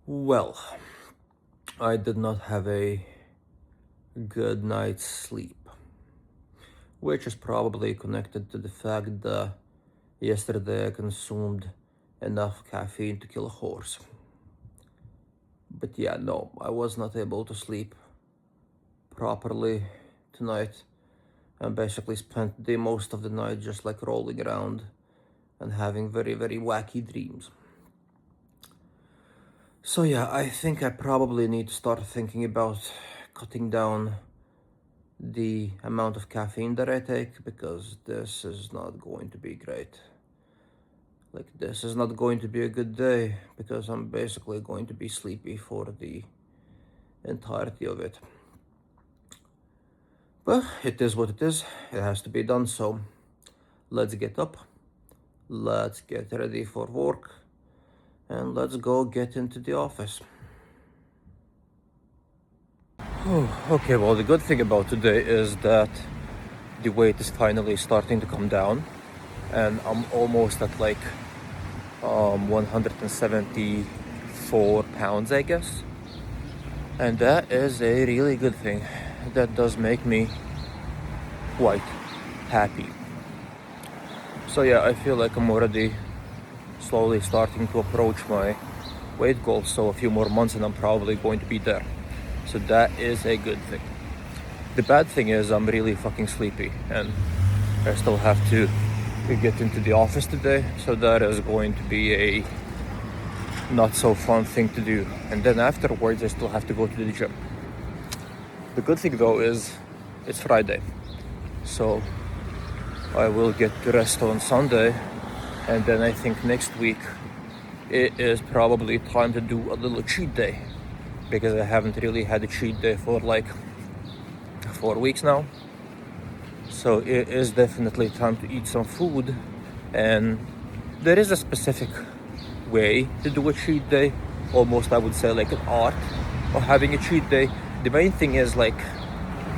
Well, I did not have a good night's sleep, which is probably connected to the fact that yesterday I consumed enough caffeine to kill a horse. But yeah, no, I was not able to sleep properly tonight and basically spent the most of the night just like rolling around and having very, very wacky dreams. So yeah, I think I probably need to start thinking about cutting down the amount of caffeine that I take because this is not going to be great. Like, this is not going to be a good day because I'm basically going to be sleepy for the entirety of it. But it is what it is, it has to be done, so let's get up, let's get ready for work, and let's go get into the office. Okay, well, the good thing about today is that the weight is finally starting to come down, and I'm almost at like 174 pounds, I guess. And that is a really good thing. That does make me quite happy. So yeah, I feel like I'm already slowly starting to approach my weight goal. So a few more months and I'm probably going to be there. So that is a good thing. The bad thing is I'm really fucking sleepy and I still have to get into the office today. So that is going to be a not so fun thing to do. And then afterwards I still have to go to the gym. The good thing though is it's Friday. So I will get to rest on Sunday, and then I think next week it is probably time to do a little cheat day because I haven't really had a cheat day for like 4 weeks now. So it is definitely time to eat some food, and there is a specific way to do a cheat day, almost I would say like an art of having a cheat day. The main thing is like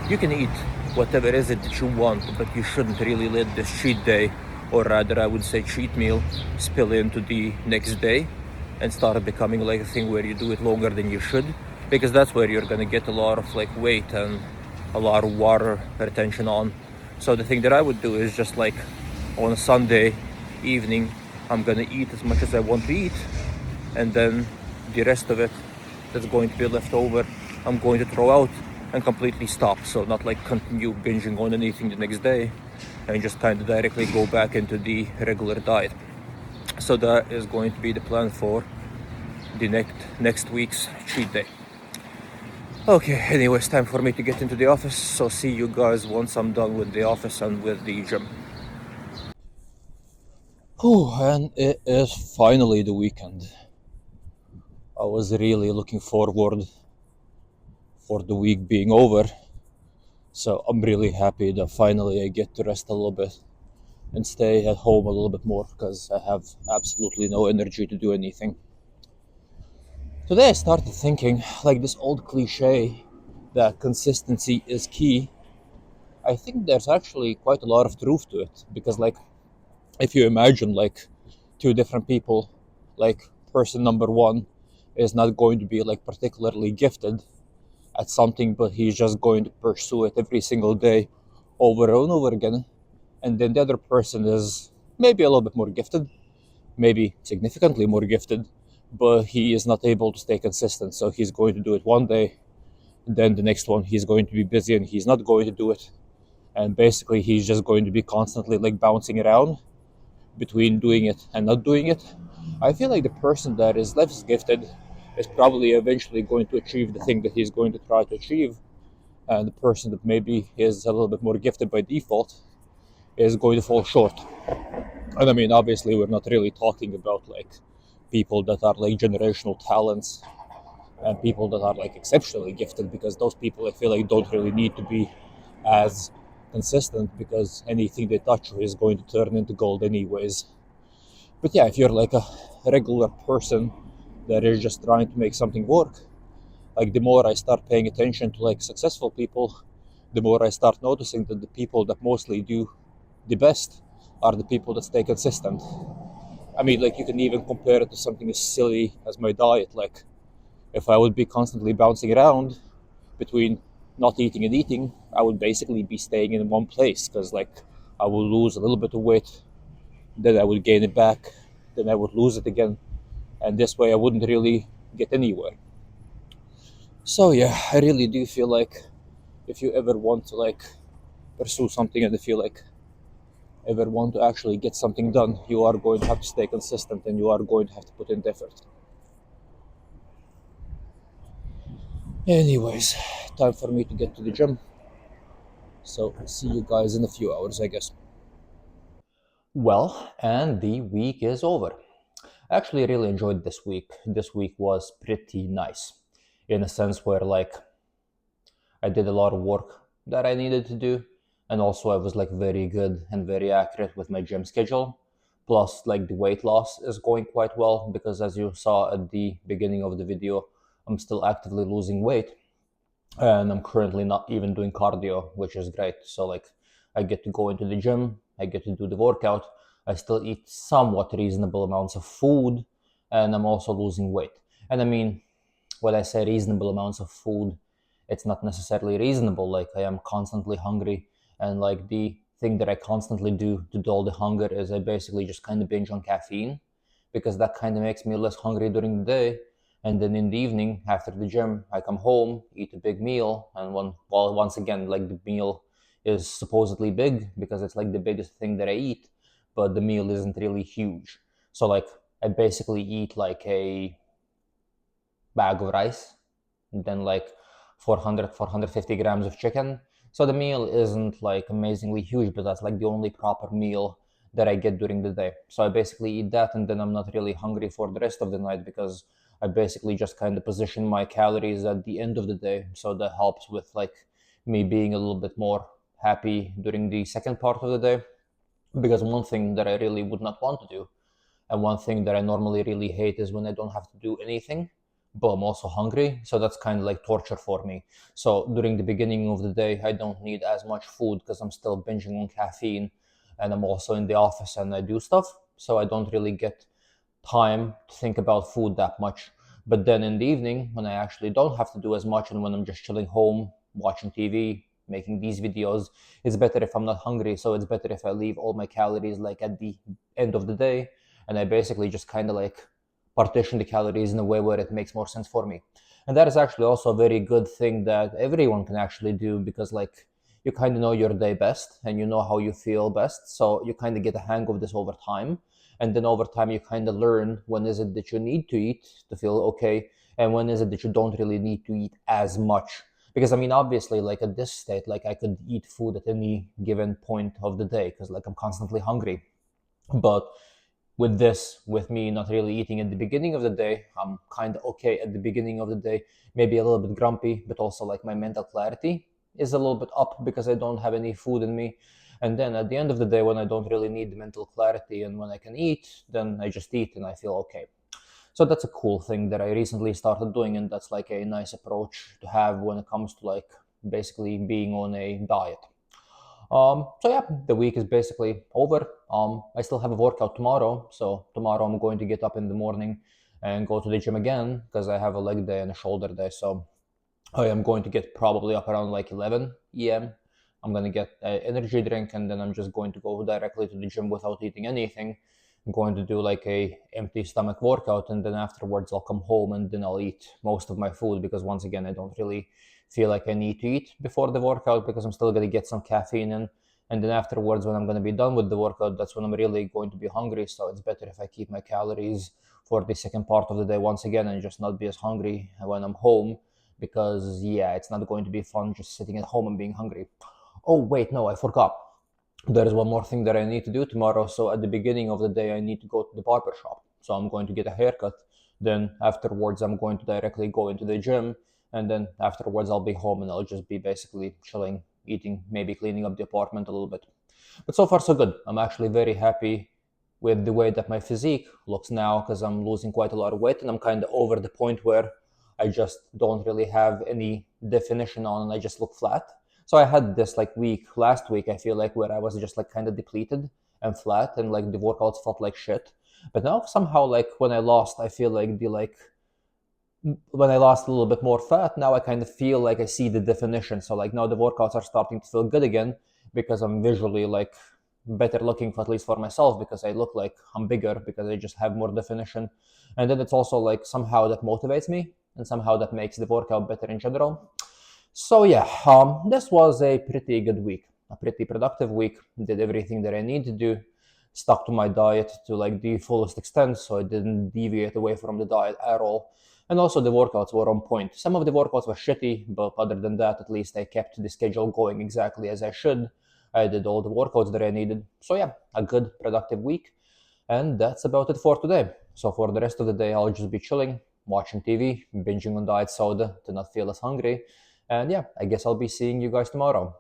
you can eat whatever it is that you want, but you shouldn't really let this cheat day, or rather I would say cheat meal, spill into the next day and start becoming like a thing where you do it longer than you should, because that's where you're gonna get a lot of like weight and a lot of water retention on. So the thing that I would do is just like on a Sunday evening, I'm gonna eat as much as I want to eat, and then the rest of it that's going to be left over, I'm going to throw out and completely stop. So not like continue binging on anything the next day and just kind of directly go back into the regular diet. So that is going to be the plan for the next week's cheat day. Okay, anyways, time for me to get into the office. So see you guys once I'm done with the office and with the gym. Oh, and it is finally the weekend. I was really looking forward for the week being over. So I'm really happy that finally I get to rest a little bit and stay at home a little bit more because I have absolutely no energy to do anything. Today I started thinking like this old cliche that consistency is key. I think there's actually quite a lot of truth to it because like if you imagine like two different people, like person number one is not going to be like particularly gifted at something, but he's just going to pursue it every single day over and over again. And then the other person is maybe a little bit more gifted, maybe significantly more gifted, but he is not able to stay consistent. So he's going to do it one day, then the next one he's going to be busy and he's not going to do it. And basically he's just going to be constantly like bouncing around between doing it and not doing it. I feel like the person that is less gifted is probably eventually going to achieve the thing that he's going to try to achieve. And the person that maybe is a little bit more gifted by default is going to fall short. And I mean, obviously, we're not really talking about like people that are like generational talents and people that are like exceptionally gifted, because those people I feel like don't really need to be as consistent because anything they touch is going to turn into gold anyways. But yeah, if you're like a regular person that is just trying to make something work, like the more I start paying attention to like successful people, the more I start noticing that the people that mostly do the best are the people that stay consistent. I mean, like you can even compare it to something as silly as my diet. Like If I would be constantly bouncing around between not eating and eating, I would basically be staying in one place because, like, I would lose a little bit of weight, then I would gain it back, then I would lose it again, and this way I wouldn't really get anywhere. So yeah, I really do feel like if you ever want to like pursue something and if you like ever want to actually get something done, you are going to have to stay consistent and you are going to have to put in effort. Anyways, time for me to get to the gym. So see you guys in a few hours, I guess. Well, and the week is over. I actually really enjoyed this week. This week was pretty nice in a sense where like I did a lot of work that I needed to do, and also I was like very good and very accurate with my gym schedule. Plus, like the weight loss is going quite well because as you saw at the beginning of the video, I'm still actively losing weight and I'm currently not even doing cardio, which is great. So like I get to go into the gym, I get to do the workout, I still eat somewhat reasonable amounts of food, and I'm also losing weight. And I mean, when I say reasonable amounts of food, it's not necessarily reasonable. Like I am constantly hungry, and like the thing that I constantly do to dull the hunger is I basically just kind of binge on caffeine because that kind of makes me less hungry during the day. And then in the evening, after the gym, I come home, eat a big meal, and once again, like the meal is supposedly big because it's like the biggest thing that I eat, but the meal isn't really huge. So like I basically eat like a bag of rice, and then like 400, 450 grams of chicken. So the meal isn't like amazingly huge, but that's like the only proper meal that I get during the day. So I basically eat that, and then I'm not really hungry for the rest of the night because I basically just kind of position my calories at the end of the day. So that helps with like me being a little bit more happy during the second part of the day. Because one thing that I really would not want to do and one thing that I normally really hate is when I don't have to do anything, but I'm also hungry. So that's kind of like torture for me. So during the beginning of the day, I don't need as much food because I'm still binging on caffeine and I'm also in the office and I do stuff. So I don't really get time to think about food that much. But then in the evening, when I actually don't have to do as much and when I'm just chilling home, watching TV, making these videos, it's better if I'm not hungry. So it's better if I leave all my calories like at the end of the day and I basically just kind of like partition the calories in a way where it makes more sense for me. And that is actually also a very good thing that everyone can actually do because like you kind of know your day best and you know how you feel best. So you kind of get a hang of this over time. And then over time you kind of learn when is it that you need to eat to feel okay and when is it that you don't really need to eat as much because I mean obviously like at this state like I could eat food at any given point of the day because like I'm constantly hungry but with me not really eating at the beginning of the day, I'm kind of okay at the beginning of the day, maybe a little bit grumpy, but also like my mental clarity is a little bit up because I don't have any food in me. And then at the end of the day, when I don't really need the mental clarity and when I can eat, then I just eat and I feel okay. So that's a cool thing that I recently started doing, and that's like a nice approach to have when it comes to like basically being on a diet. So yeah, the week is basically over. I still have a workout tomorrow, so tomorrow I'm going to get up in the morning and go to the gym again because I have a leg day and a shoulder day. So I am going to get probably up around like 11 a.m. I'm gonna get an energy drink and then I'm just going to go directly to the gym without eating anything. I'm going to do like a empty stomach workout and then afterwards I'll come home and then I'll eat most of my food because once again I don't really feel like I need to eat before the workout because I'm still gonna get some caffeine in. And then afterwards, when I'm gonna be done with the workout, that's when I'm really going to be hungry. So it's better if I keep my calories for the second part of the day once again and just not be as hungry when I'm home because yeah, it's not going to be fun just sitting at home and being hungry. Oh wait, no, I forgot. There is one more thing that I need to do tomorrow. So at the beginning of the day, I need to go to the barber shop. So I'm going to get a haircut. Then afterwards, I'm going to directly go into the gym. And then afterwards, I'll be home and I'll just be basically chilling, eating, maybe cleaning up the apartment a little bit. But so far, so good. I'm actually very happy with the way that my physique looks now because I'm losing quite a lot of weight and I'm kind of over the point where I just don't really have any definition on and I just look flat. So I had this like week last week, I feel like, where I was just like kind of depleted and flat and like the workouts felt like shit. But now somehow like when I lost, I feel like the like when I lost a little bit more fat, now I kind of feel like I see the definition. So like now the workouts are starting to feel good again because I'm visually like better looking, for at least for myself, because I look like I'm bigger because I just have more definition. And then it's also like somehow that motivates me and somehow that makes the workout better in general. So yeah, this was a pretty good week, a pretty productive week. Did everything that I need to do, stuck to my diet to like the fullest extent, so I didn't deviate away from the diet at all. And also the workouts were on point. Some of the workouts were shitty, but other than that, at least I kept the schedule going exactly as I should. I did all the workouts that I needed. So yeah, a good productive week. And that's about it for today. So for the rest of the day, I'll just be chilling, watching TV, binging on diet soda to not feel as hungry. And yeah, I guess I'll be seeing you guys tomorrow.